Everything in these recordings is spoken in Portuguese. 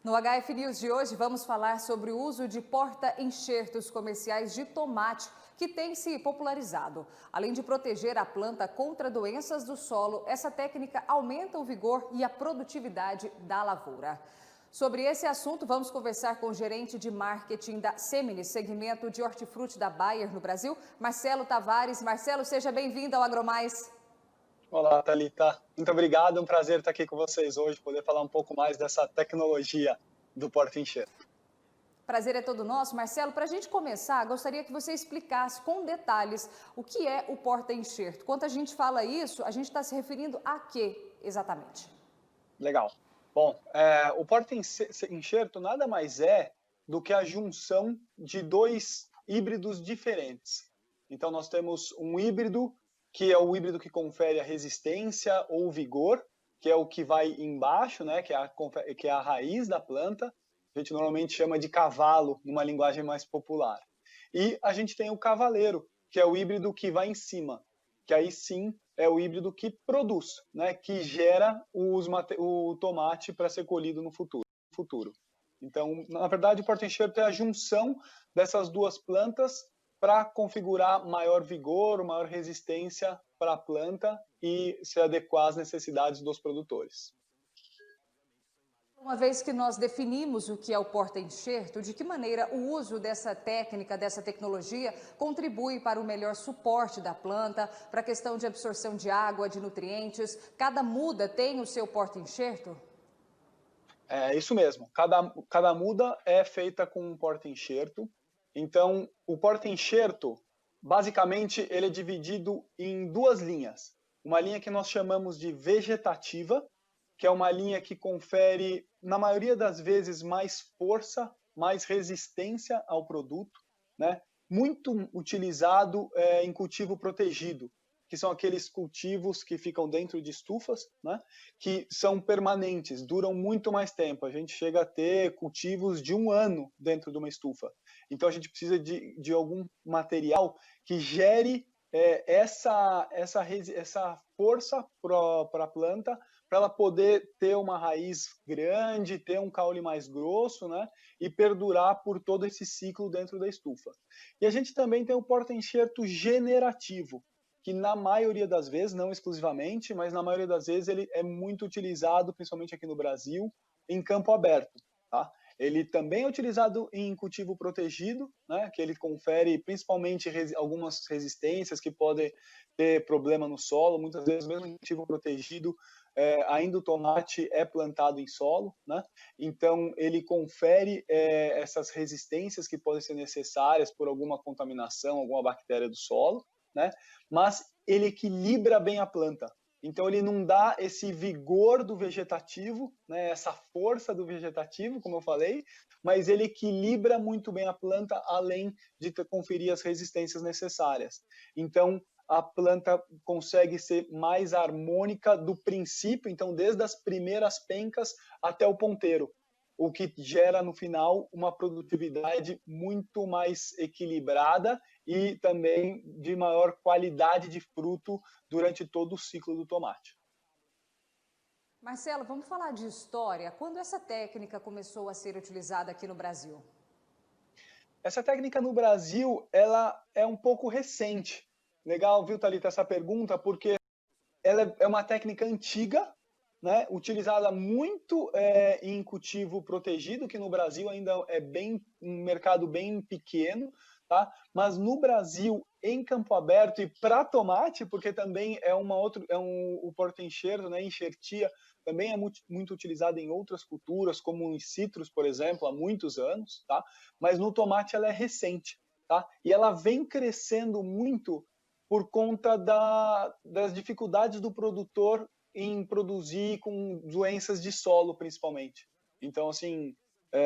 No HF News de hoje, vamos falar sobre o uso de porta-enxertos comerciais de tomate, que tem se popularizado. Além de proteger a planta contra doenças do solo, essa técnica aumenta o vigor e a produtividade da lavoura. Sobre esse assunto, vamos conversar com o gerente de marketing da Seminis, segmento de hortifruti da Bayer no Brasil, Marcelo Tavares. Marcelo, seja bem-vindo ao AgroMais. Olá, Thalita. Muito obrigado. É um prazer estar aqui com vocês hoje, poder falar um pouco mais dessa tecnologia do porta-enxerto. Prazer é todo nosso. Marcelo, para a gente começar, gostaria que você explicasse com detalhes o que é o porta-enxerto. Quando a gente fala isso, a gente está se referindo a quê exatamente? Legal. Bom, o porta-enxerto nada mais é do que a junção de dois híbridos diferentes. Então, nós temos um híbrido, que é o híbrido que confere a resistência ou vigor, que é o que vai embaixo, né, que é a raiz da planta. A gente normalmente chama de cavalo, numa linguagem mais popular. E a gente tem o cavaleiro, que é o híbrido que vai em cima, que aí sim é o híbrido que produz, né, que gera o tomate para ser colhido no futuro. Então, na verdade, o porta-enxerto é a junção dessas duas plantas para configurar maior vigor, maior resistência para a planta e se adequar às necessidades dos produtores. Uma vez que nós definimos o que é o porta-enxerto, de que maneira o uso dessa técnica, dessa tecnologia, contribui para o melhor suporte da planta, para a questão de absorção de água, de nutrientes? Cada muda tem o seu porta-enxerto? É isso mesmo. Cada muda é feita com um porta-enxerto. Então, o porta-enxerto, basicamente, ele é dividido em duas linhas. Uma linha que nós chamamos de vegetativa, que é uma linha que confere, na maioria das vezes, mais força, mais resistência ao produto, né? Muito utilizado em cultivo protegido, que são aqueles cultivos que ficam dentro de estufas, né? Que são permanentes, duram muito mais tempo. A gente chega a ter cultivos de 1 ano dentro de uma estufa. Então a gente precisa de algum material que gere essa força para a planta, para ela poder ter uma raiz grande, ter um caule mais grosso, né? E perdurar por todo esse ciclo dentro da estufa. E a gente também tem o porta-enxerto generativo, que na maioria das vezes, não exclusivamente, mas na maioria das vezes ele é muito utilizado, principalmente aqui no Brasil, em campo aberto. Tá? Ele também é utilizado em cultivo protegido, né, que ele confere principalmente algumas resistências que podem ter problema no solo, muitas vezes mesmo em cultivo protegido, ainda o tomate é plantado em solo, né? Então ele confere essas resistências que podem ser necessárias por alguma contaminação, alguma bactéria do solo, né? Mas ele equilibra bem a planta. Então ele não dá esse vigor do vegetativo, né, essa força do vegetativo, como eu falei, mas ele equilibra muito bem a planta, além de conferir as resistências necessárias. Então a planta consegue ser mais harmônica do princípio, então desde as primeiras pencas até o ponteiro, o que gera no final uma produtividade muito mais equilibrada e também de maior qualidade de fruto durante todo o ciclo do tomate. Marcelo, vamos falar de história. Quando essa técnica começou a ser utilizada aqui no Brasil? Essa técnica no Brasil, ela é um pouco recente. Legal, viu, Thalita, essa pergunta, porque ela é uma técnica antiga, né, utilizada muito em cultivo protegido, que no Brasil ainda é um mercado bem pequeno, tá? Mas no Brasil, em campo aberto e para tomate, porque também o porta-enxerto, né, enxertia, também é muito utilizado em outras culturas, como em citros, por exemplo, há muitos anos, tá? Mas no tomate ela é recente, tá? E ela vem crescendo muito por conta das dificuldades do produtor em produzir com doenças de solo, principalmente. Então, assim,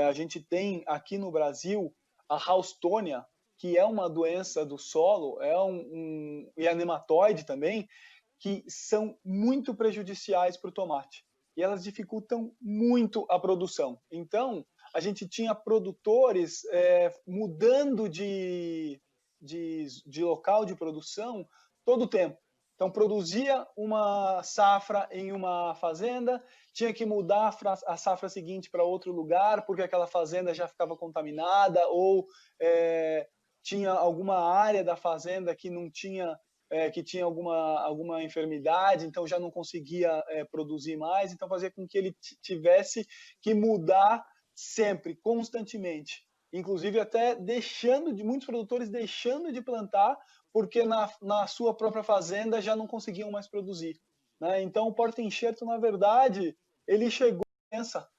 a gente tem aqui no Brasil a Houstônia, que é uma doença do solo, e a nematóide também, que são muito prejudiciais para o tomate. E elas dificultam muito a produção. Então, a gente tinha produtores mudando de local de produção todo o tempo. Então, produzia uma safra em uma fazenda tinha que mudar a safra seguinte para outro lugar, porque aquela fazenda já ficava contaminada, ou tinha alguma área da fazenda que não tinha, que tinha alguma enfermidade, então já não conseguia produzir mais, então fazia com que ele tivesse que mudar sempre, constantemente. Inclusive até muitos produtores deixando de plantar, porque na sua própria fazenda já não conseguiam mais produzir. Né? Então o porta-enxerto, na verdade, ele chegou a doença.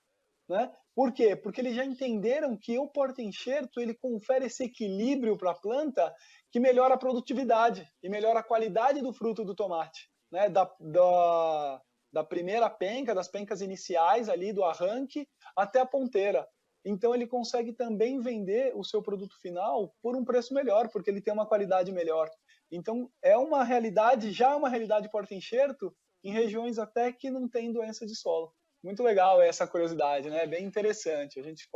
Né? Por quê? Porque eles já entenderam que o porta-enxerto ele confere esse equilíbrio para a planta que melhora a produtividade e melhora a qualidade do fruto do tomate. Né? Da primeira penca, das pencas iniciais ali do arranque até a ponteira. Então ele consegue também vender o seu produto final por um preço melhor, porque ele tem uma qualidade melhor. Então é uma realidade, já é uma realidade porta-enxerto em regiões até que não tem doença de solo. Muito legal essa curiosidade, né? Bem interessante. A gente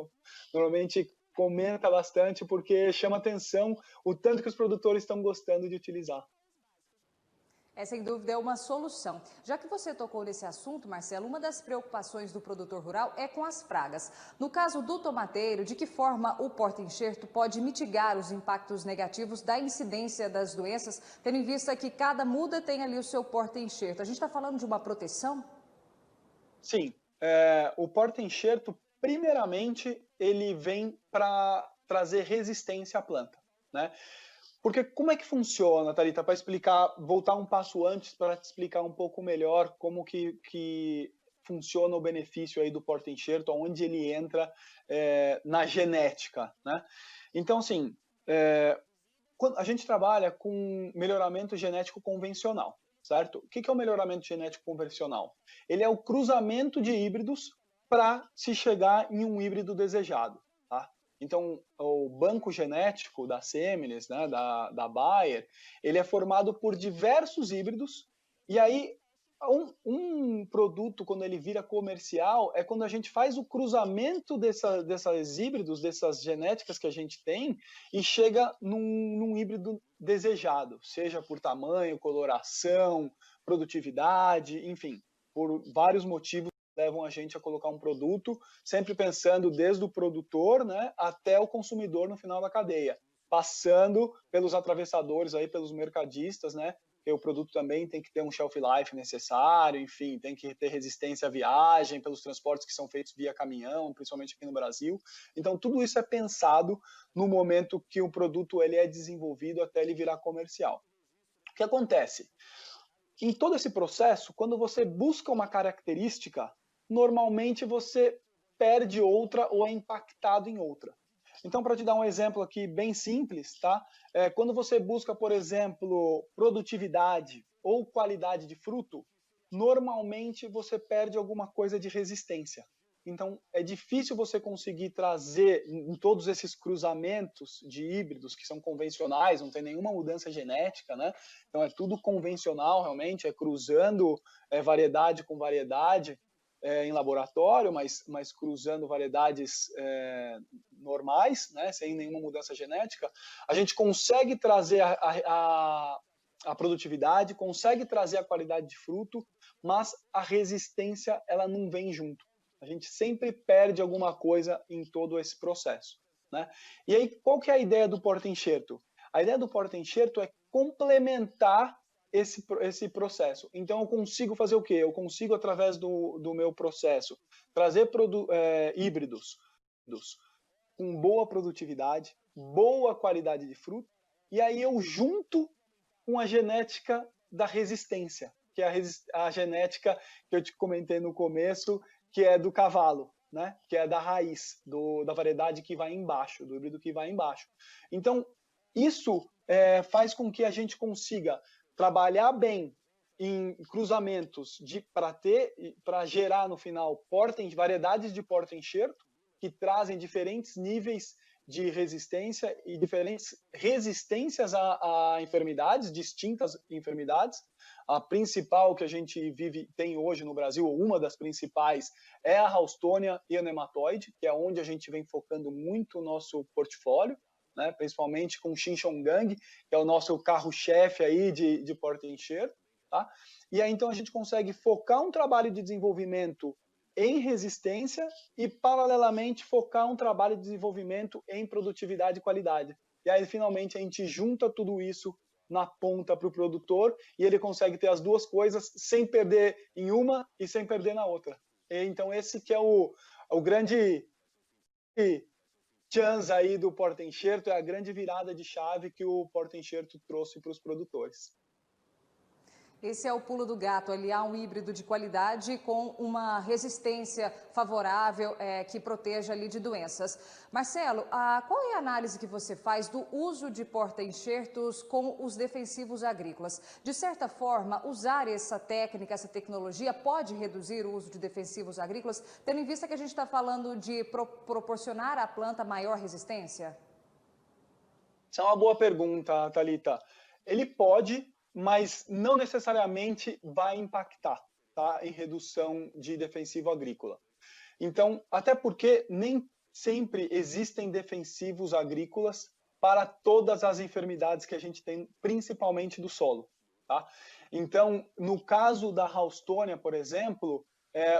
normalmente comenta bastante porque chama atenção o tanto que os produtores estão gostando de utilizar. Sem dúvida, é uma solução. Já que você tocou nesse assunto, Marcelo, uma das preocupações do produtor rural é com as pragas. No caso do tomateiro, de que forma o porta-enxerto pode mitigar os impactos negativos da incidência das doenças, tendo em vista que cada muda tem ali o seu porta-enxerto? A gente está falando de uma proteção? Sim, o porta-enxerto, primeiramente, ele vem para trazer resistência à planta, né? Porque como é que funciona, Thalita? Para explicar, voltar um passo antes para te explicar um pouco melhor como que funciona o benefício aí do porta-enxerto, onde ele entra na genética, né? Então, assim, a gente trabalha com melhoramento genético convencional, certo? O que é o melhoramento genético convencional? Ele é o cruzamento de híbridos para se chegar em um híbrido desejado, tá? Então, o banco genético da Seminis, né, da Bayer, ele é formado por diversos híbridos, e aí um produto, quando ele vira comercial, é quando a gente faz o cruzamento dessas híbridos, dessas genéticas que a gente tem, e chega num híbrido desejado, seja por tamanho, coloração, produtividade, enfim, por vários motivos levam a gente a colocar um produto, sempre pensando desde o produtor, né, até o consumidor no final da cadeia, passando pelos atravessadores aí, pelos mercadistas, né, porque o produto também tem que ter um shelf life necessário, enfim, tem que ter resistência à viagem, pelos transportes que são feitos via caminhão, principalmente aqui no Brasil. Então, tudo isso é pensado no momento que o produto ele é desenvolvido até ele virar comercial. O que acontece? Em todo esse processo, quando você busca uma característica, normalmente você perde outra ou é impactado em outra. Então, para te dar um exemplo aqui bem simples, tá? Quando você busca, por exemplo, produtividade ou qualidade de fruto, normalmente você perde alguma coisa de resistência. Então, é difícil você conseguir trazer em todos esses cruzamentos de híbridos que são convencionais, não tem nenhuma mudança genética, né? Então, é tudo convencional, realmente, é cruzando variedade com variedade em laboratório, mas cruzando variedades normais, né? Sem nenhuma mudança genética. A gente consegue trazer a produtividade, consegue trazer a qualidade de fruto, mas a resistência ela não vem junto. A gente sempre perde alguma coisa em todo esse processo, né? E aí, qual que é a ideia do porta-enxerto? A ideia do porta-enxerto é complementar esse processo. Então, eu consigo fazer o quê? Eu consigo, através do meu processo, trazer híbridos com boa produtividade, boa qualidade de fruto, e aí eu junto com a genética da resistência, que é a genética que eu te comentei no começo, que é do cavalo, né? Que é da raiz, da variedade que vai embaixo, do híbrido que vai embaixo. Então, isso faz com que a gente consiga trabalhar bem em cruzamentos para gerar no final variedades de porta-enxerto que trazem diferentes níveis de resistência e diferentes resistências a enfermidades, distintas enfermidades. A principal que a gente tem hoje no Brasil, ou uma das principais, é a Ralstonia e a nematóide, que é onde a gente vem focando muito o nosso portfólio, né? Principalmente com o Xinjiang, que é o nosso carro-chefe aí de porta-enxerto, tá? E aí então a gente consegue focar um trabalho de desenvolvimento em resistência e, paralelamente, focar um trabalho de desenvolvimento em produtividade e qualidade. E aí, finalmente, a gente junta tudo isso na ponta para o produtor e ele consegue ter as duas coisas sem perder em uma e sem perder na outra. E, então, esse que é o grande chance aí do porta-enxerto, é a grande virada de chave que o porta-enxerto trouxe para os produtores. Esse é o pulo do gato, aliar um híbrido de qualidade com uma resistência favorável que proteja ali de doenças. Marcelo, qual é a análise que você faz do uso de porta-enxertos com os defensivos agrícolas? De certa forma, usar essa técnica, essa tecnologia pode reduzir o uso de defensivos agrícolas, tendo em vista que a gente está falando de proporcionar à planta maior resistência? Essa é uma boa pergunta, Thalita. Ele pode, mas não necessariamente vai impactar, tá, em redução de defensivo agrícola. Então, até porque nem sempre existem defensivos agrícolas para todas as enfermidades que a gente tem, principalmente do solo. Tá? Então, no caso da Houstônia, por exemplo,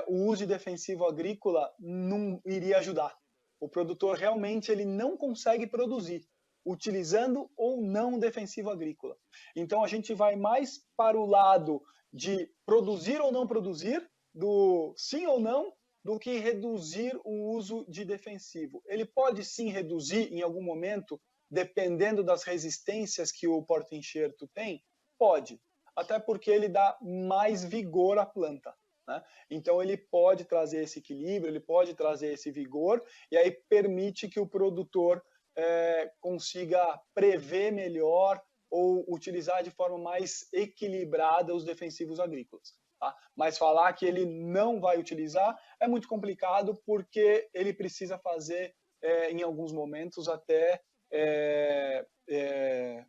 o uso de defensivo agrícola não iria ajudar. O produtor realmente ele não consegue produzir, utilizando ou não defensivo agrícola. Então, a gente vai mais para o lado de produzir ou não produzir, do sim ou não, do que reduzir o uso de defensivo. Ele pode sim reduzir em algum momento, dependendo das resistências que o porta-enxerto tem? Pode, até porque ele dá mais vigor à planta. Né? Então, ele pode trazer esse equilíbrio, ele pode trazer esse vigor, e aí permite que o produtor consiga prever melhor ou utilizar de forma mais equilibrada os defensivos agrícolas. Tá? Mas falar que ele não vai utilizar é muito complicado, porque ele precisa fazer, em alguns momentos, até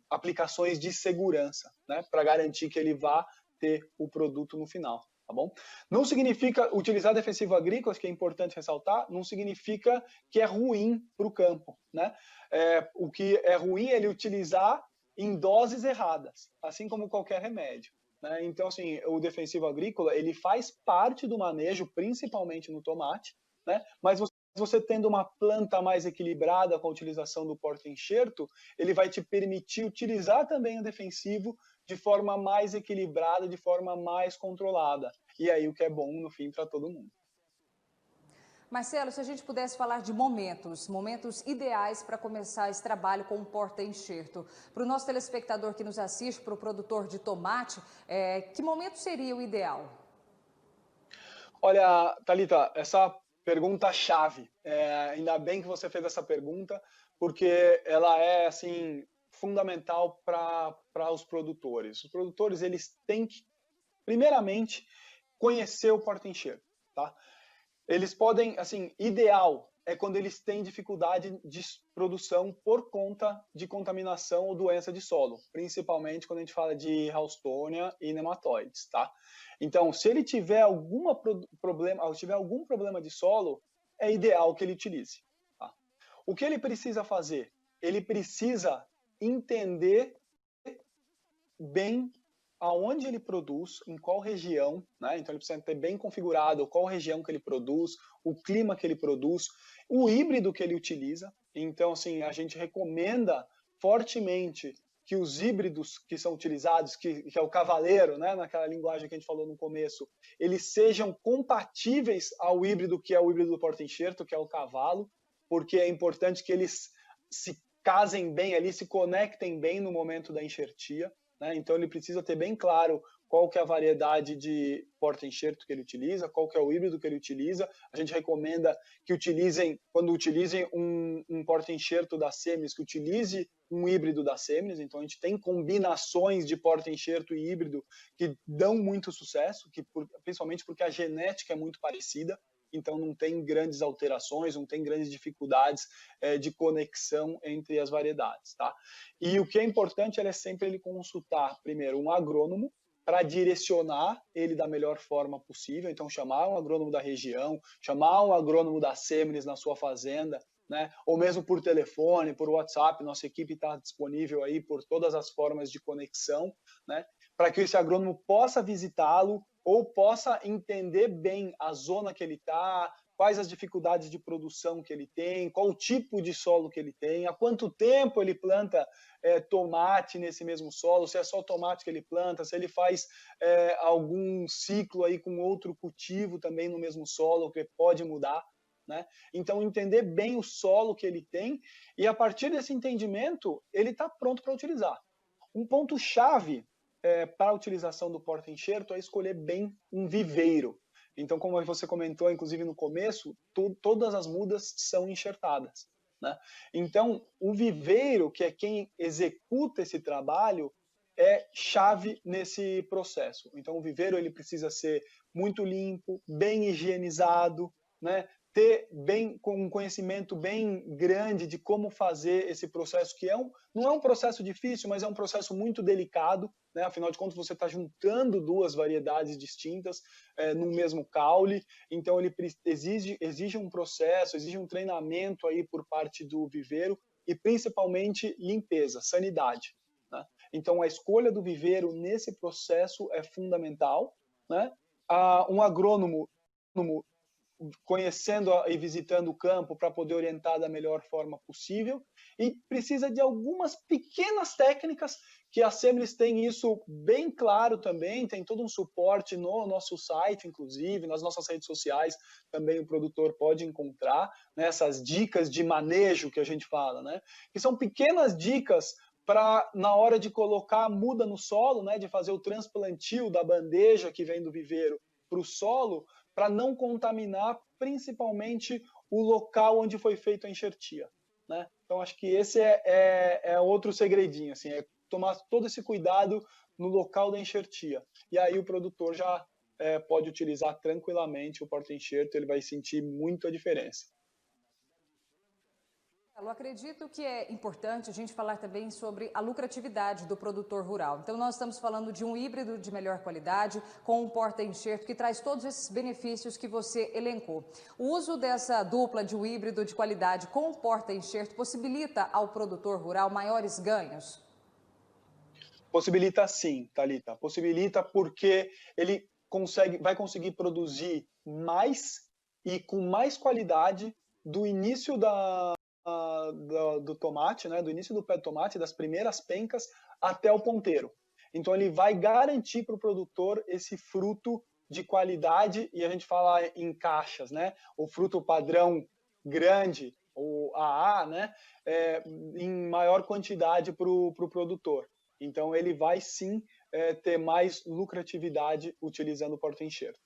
aplicações de segurança, né? Para garantir que ele vá ter o produto no final. Tá bom? Não significa utilizar defensivo agrícola, que é importante ressaltar, não significa que é ruim para o campo. Né? O que é ruim é ele utilizar em doses erradas, assim como qualquer remédio. Né? Então, assim, o defensivo agrícola ele faz parte do manejo, principalmente no tomate, né? Mas você tendo uma planta mais equilibrada com a utilização do porta-enxerto, ele vai te permitir utilizar também o defensivo de forma mais equilibrada, de forma mais controlada. E aí o que é bom, no fim, para todo mundo. Marcelo, se a gente pudesse falar de momentos ideais para começar esse trabalho com o porta-enxerto. Para o nosso telespectador que nos assiste, para o produtor de tomate, que momento seria o ideal? Olha, Thalita, essa pergunta-chave. Ainda bem que você fez essa pergunta, porque ela é, assim, fundamental para os produtores. Os produtores, eles têm que, primeiramente, conhecer o porta-enxerto, tá? Eles podem, assim, ideal é quando eles têm dificuldade de produção por conta de contaminação ou doença de solo, principalmente quando a gente fala de Houstônia e nematóides, tá? Então, se ele tiver algum problema de solo, é ideal que ele utilize. Tá? O que ele precisa fazer? Ele precisa entender bem aonde ele produz, em qual região, né? Então ele precisa ter bem configurado qual região que ele produz, o clima que ele produz, o híbrido que ele utiliza. Então, assim, a gente recomenda fortemente que os híbridos que são utilizados, que é o cavaleiro, né, naquela linguagem que a gente falou no começo, eles sejam compatíveis ao híbrido que é o híbrido do porta-enxerto, que é o cavalo, porque é importante que eles se casem bem ali, se conectem bem no momento da enxertia. Né? Então ele precisa ter bem claro qual que é a variedade de porta-enxerto que ele utiliza, qual que é o híbrido que ele utiliza. A gente recomenda que quando utilizem um porta-enxerto da Semines, que utilize um híbrido da Semines. Então a gente tem combinações de porta-enxerto e híbrido que dão muito sucesso, principalmente porque a genética é muito parecida. Então não tem grandes alterações, não tem grandes dificuldades de conexão entre as variedades. Tá? E o que é importante é sempre ele consultar primeiro um agrônomo para direcionar ele da melhor forma possível. Então chamar um agrônomo da região, chamar um agrônomo da Semines na sua fazenda, né? Ou mesmo por telefone, por WhatsApp, nossa equipe está disponível aí por todas as formas de conexão, né? Para que esse agrônomo possa visitá-lo, ou possa entender bem a zona que ele está, quais as dificuldades de produção que ele tem, qual o tipo de solo que ele tem, há quanto tempo ele planta tomate nesse mesmo solo, se é só tomate que ele planta, se ele faz algum ciclo aí com outro cultivo também no mesmo solo, que pode mudar. Né? Então, entender bem o solo que ele tem e, a partir desse entendimento, ele está pronto para utilizar. Um ponto-chave para a utilização do porta-enxerto é escolher bem um viveiro. Então, como você comentou, inclusive no começo, todas as mudas são enxertadas. Né? Então, o viveiro, que é quem executa esse trabalho, é chave nesse processo. Então, o viveiro ele precisa ser muito limpo, bem higienizado, né? Ter um conhecimento bem grande de como fazer esse processo, que não é um processo difícil, mas é um processo muito delicado, né? Afinal de contas, você está juntando duas variedades distintas no mesmo caule, então ele exige um processo, exige um treinamento aí por parte do viveiro e principalmente limpeza, sanidade. Né? Então, a escolha do viveiro nesse processo é fundamental. Né? Um agrônomo conhecendo e visitando o campo para poder orientar da melhor forma possível, e precisa de algumas pequenas técnicas que a Semlis tem isso bem claro também, tem todo um suporte no nosso site, inclusive, nas nossas redes sociais, também o produtor pode encontrar, né, essas dicas de manejo que a gente fala, né, que são pequenas dicas para, na hora de colocar a muda no solo, né, de fazer o transplantio da bandeja que vem do viveiro para o solo, para não contaminar principalmente o local onde foi feita a enxertia. Né? Então, acho que esse é outro segredinho, assim, é tomar todo esse cuidado no local da enxertia. E aí o produtor já pode utilizar tranquilamente o porta-enxerto, ele vai sentir muito a diferença. Eu acredito que é importante a gente falar também sobre a lucratividade do produtor rural. Então, nós estamos falando de um híbrido de melhor qualidade, com um porta-enxerto que traz todos esses benefícios que você elencou. O uso dessa dupla de um híbrido de qualidade com porta-enxerto possibilita ao produtor rural maiores ganhos? Possibilita sim, Thalita. Possibilita porque ele vai conseguir produzir mais e com mais qualidade do início do tomate, né, do início do pé de tomate, das primeiras pencas até o ponteiro. Então ele vai garantir para o produtor esse fruto de qualidade, e a gente fala em caixas, né? O fruto padrão grande, o AA, né? Em maior quantidade para o produtor. Então ele vai sim ter mais lucratividade utilizando o porta-enxerto.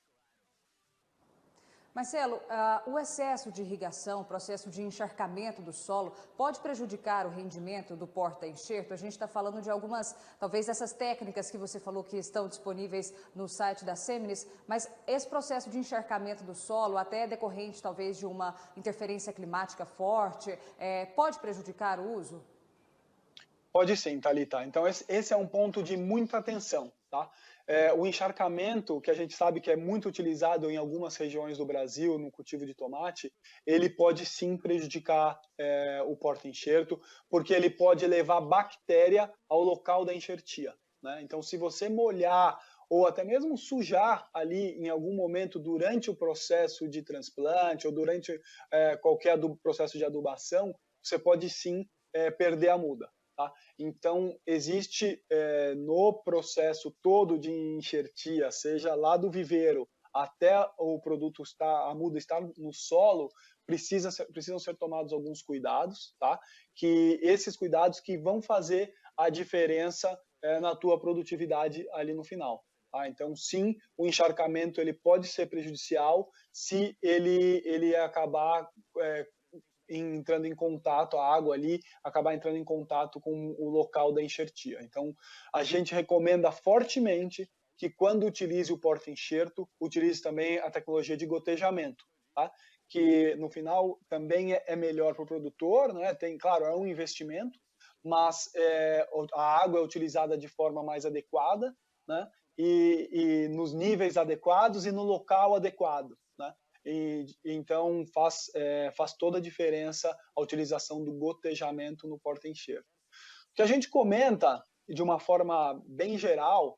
Marcelo, o excesso de irrigação, o processo de encharcamento do solo, pode prejudicar o rendimento do porta-enxerto? A gente está falando de algumas, talvez, dessas técnicas que você falou que estão disponíveis no site da Semlis, mas esse processo de encharcamento do solo, até decorrente, talvez, de uma interferência climática forte, pode prejudicar o uso? Pode sim, Thalita. Então, esse é um ponto de muita atenção, tá? O encharcamento, que a gente sabe que é muito utilizado em algumas regiões do Brasil no cultivo de tomate, ele pode sim prejudicar o porta-enxerto, porque ele pode levar bactéria ao local da enxertia. Né? Então, se você molhar ou até mesmo sujar ali em algum momento durante o processo de transplante ou durante qualquer processo de adubação, você pode sim perder a muda. Tá? Então, existe no processo todo de enxertia, seja lá do viveiro até o produto a muda estar no solo, precisam ser tomados alguns cuidados, tá? Que esses cuidados que vão fazer a diferença na tua produtividade ali no final. Tá? Então, sim, o encharcamento ele pode ser prejudicial se ele acabar entrando em contato, a água ali acabar entrando em contato com o local da enxertia. Então, a gente recomenda fortemente que quando utilize o porta-enxerto, utilize também a tecnologia de gotejamento, tá? Que no final também é melhor para o produtor, né? Tem, claro, é um investimento, mas a água é utilizada de forma mais adequada, né? E nos níveis adequados e no local adequado, né? Então faz toda a diferença a utilização do gotejamento no porta-enxerto. O que a gente comenta, de uma forma bem geral,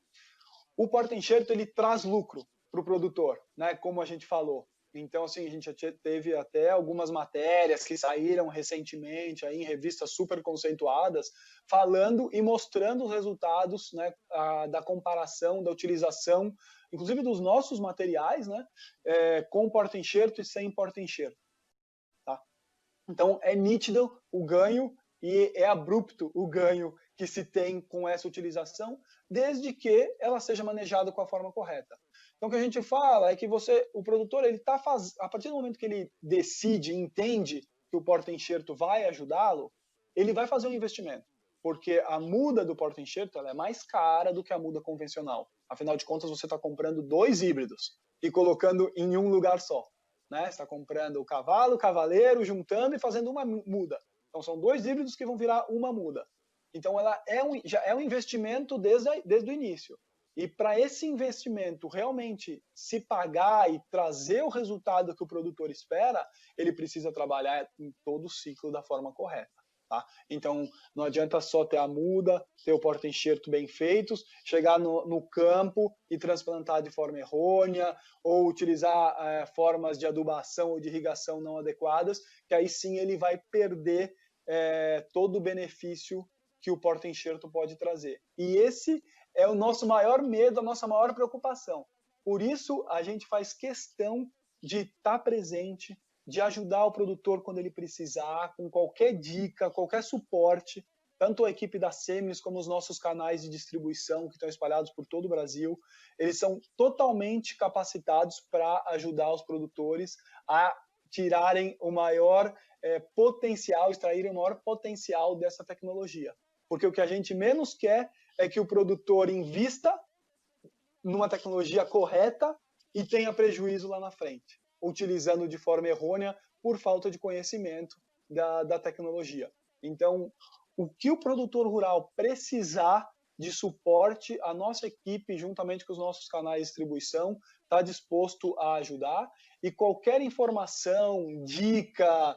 O porta-enxerto, ele traz lucro para o produtor, né? Como a gente falou. Então, assim, a gente já teve até algumas matérias que saíram recentemente aí em revistas super conceituadas, falando e mostrando os resultados, né, da comparação, da utilização, inclusive dos nossos materiais, né, com porta-enxerto e sem porta-enxerto. Tá? Então, é nítido o ganho e é abrupto o ganho que se tem com essa utilização, desde que ela seja manejada com a forma correta. Então, o que a gente fala é que o produtor, a partir do momento que ele decide, entende que o porta-enxerto vai ajudá-lo, ele vai fazer um investimento, porque a muda do porta-enxerto é mais cara do que a muda convencional. Afinal de contas, você está comprando 2 híbridos e colocando em um lugar só. Né? Você está comprando o cavalo, o cavaleiro, juntando e fazendo uma muda. Então, são 2 híbridos que vão virar uma muda. Então, ela já é um investimento desde o início. E para esse investimento realmente se pagar e trazer o resultado que o produtor espera, ele precisa trabalhar em todo o ciclo da forma correta. Tá? Então, não adianta só ter a muda, ter o porta-enxerto bem feitos, chegar no campo e transplantar de forma errônea, ou utilizar formas de adubação ou de irrigação não adequadas, que aí sim ele vai perder todo o benefício que o porta-enxerto pode trazer. E esse é o nosso maior medo, a nossa maior preocupação. Por isso, a gente faz questão de estar presente, de ajudar o produtor quando ele precisar, com qualquer dica, qualquer suporte, tanto a equipe da Seminis como os nossos canais de distribuição que estão espalhados por todo o Brasil, eles são totalmente capacitados para ajudar os produtores a tirarem o maior potencial, extraírem o maior potencial dessa tecnologia. Porque o que a gente menos quer é que o produtor invista numa tecnologia correta e tenha prejuízo lá na frente, utilizando de forma errônea por falta de conhecimento da tecnologia. Então, o que o produtor rural precisar de suporte, a nossa equipe, juntamente com os nossos canais de distribuição, está disposto a ajudar. E qualquer informação, dica,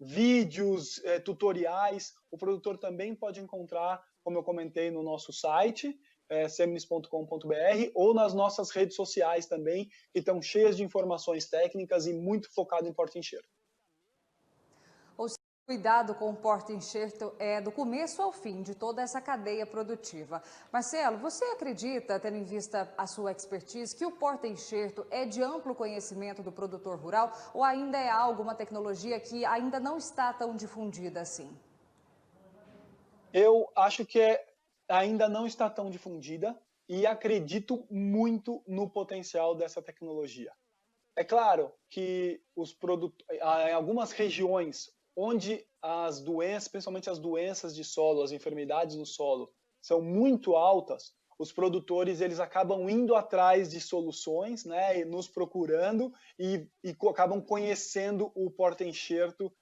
vídeos, tutoriais, o produtor também pode encontrar, como eu comentei, no nosso site, seminis.com.br, ou nas nossas redes sociais também, que estão cheias de informações técnicas e muito focado em porta-enxerto. O cuidado com o porta-enxerto é do começo ao fim de toda essa cadeia produtiva. Marcelo, você acredita, tendo em vista a sua expertise, que o porta-enxerto é de amplo conhecimento do produtor rural ou ainda é algo, uma tecnologia que ainda não está tão difundida assim? Eu acho que ainda não está tão difundida e acredito muito no potencial dessa tecnologia. É claro que em algumas regiões onde as doenças, principalmente as doenças de solo, as enfermidades no solo, são muito altas, os produtores eles acabam indo atrás de soluções, né, e nos procurando e acabam conhecendo o porta-enxerto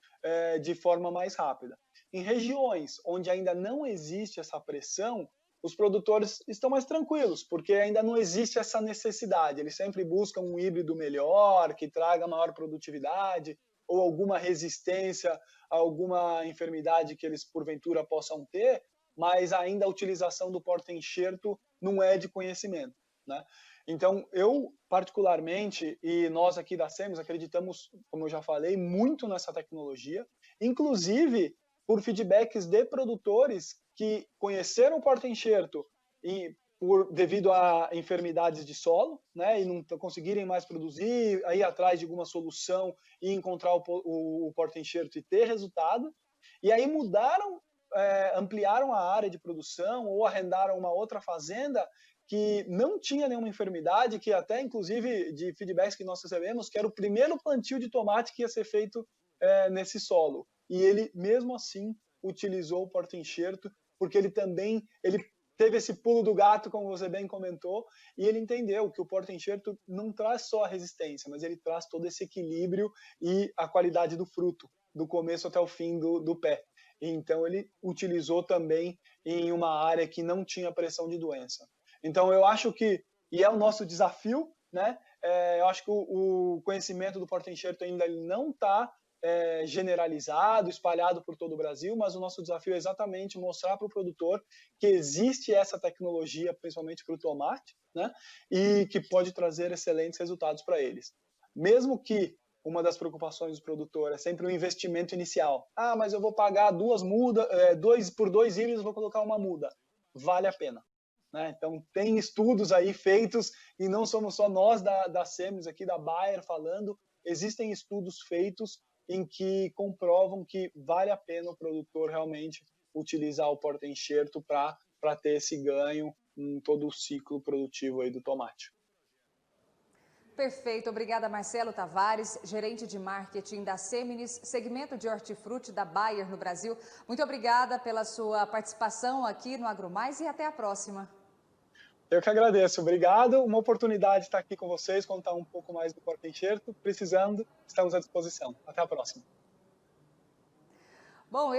de forma mais rápida. Em regiões onde ainda não existe essa pressão, os produtores estão mais tranquilos, porque ainda não existe essa necessidade. Eles sempre buscam um híbrido melhor, que traga maior produtividade, ou alguma resistência a alguma enfermidade que eles, porventura, possam ter, mas ainda a utilização do porta-enxerto não é de conhecimento. Né? Então, eu, particularmente, e nós aqui da Seminis, acreditamos, como eu já falei, muito nessa tecnologia, inclusive por feedbacks de produtores que conheceram o porta-enxerto devido a enfermidades de solo, né, e não conseguirem mais produzir, aí atrás de alguma solução e encontrar o porta-enxerto e ter resultado, e aí ampliaram a área de produção ou arrendaram uma outra fazenda que não tinha nenhuma enfermidade, que até, inclusive, de feedbacks que nós recebemos, que era o primeiro plantio de tomate que ia ser feito nesse solo. E ele, mesmo assim, utilizou o porta-enxerto, porque ele teve esse pulo do gato, como você bem comentou, e ele entendeu que o porta-enxerto não traz só a resistência, mas ele traz todo esse equilíbrio e a qualidade do fruto, do começo até o fim do pé. Então, ele utilizou também em uma área que não tinha pressão de doença. Então, eu acho que, e é o nosso desafio, né? Eu acho que o conhecimento do porta-enxerto ainda não está generalizado, espalhado por todo o Brasil, mas o nosso desafio é exatamente mostrar para o produtor que existe essa tecnologia, principalmente para o tomate, né? E que pode trazer excelentes resultados para eles. Mesmo que uma das preocupações do produtor é sempre o investimento inicial. Ah, mas eu vou pagar 2 mudas, por 2 híbridos vou colocar uma muda. Vale a pena. Né? Então, tem estudos aí feitos, e não somos só nós da Semios aqui, da Bayer, falando, existem estudos feitos em que comprovam que vale a pena o produtor realmente utilizar o porta-enxerto para ter esse ganho em todo o ciclo produtivo aí do tomate. Perfeito, obrigada Marcelo Tavares, gerente de marketing da Seminis, segmento de hortifruti da Bayer no Brasil. Muito obrigada pela sua participação aqui no AgroMais e até a próxima. Eu que agradeço, obrigado. Uma oportunidade de estar aqui com vocês, contar um pouco mais do porta-enxerto. Precisando, estamos à disposição. Até a próxima. Bom,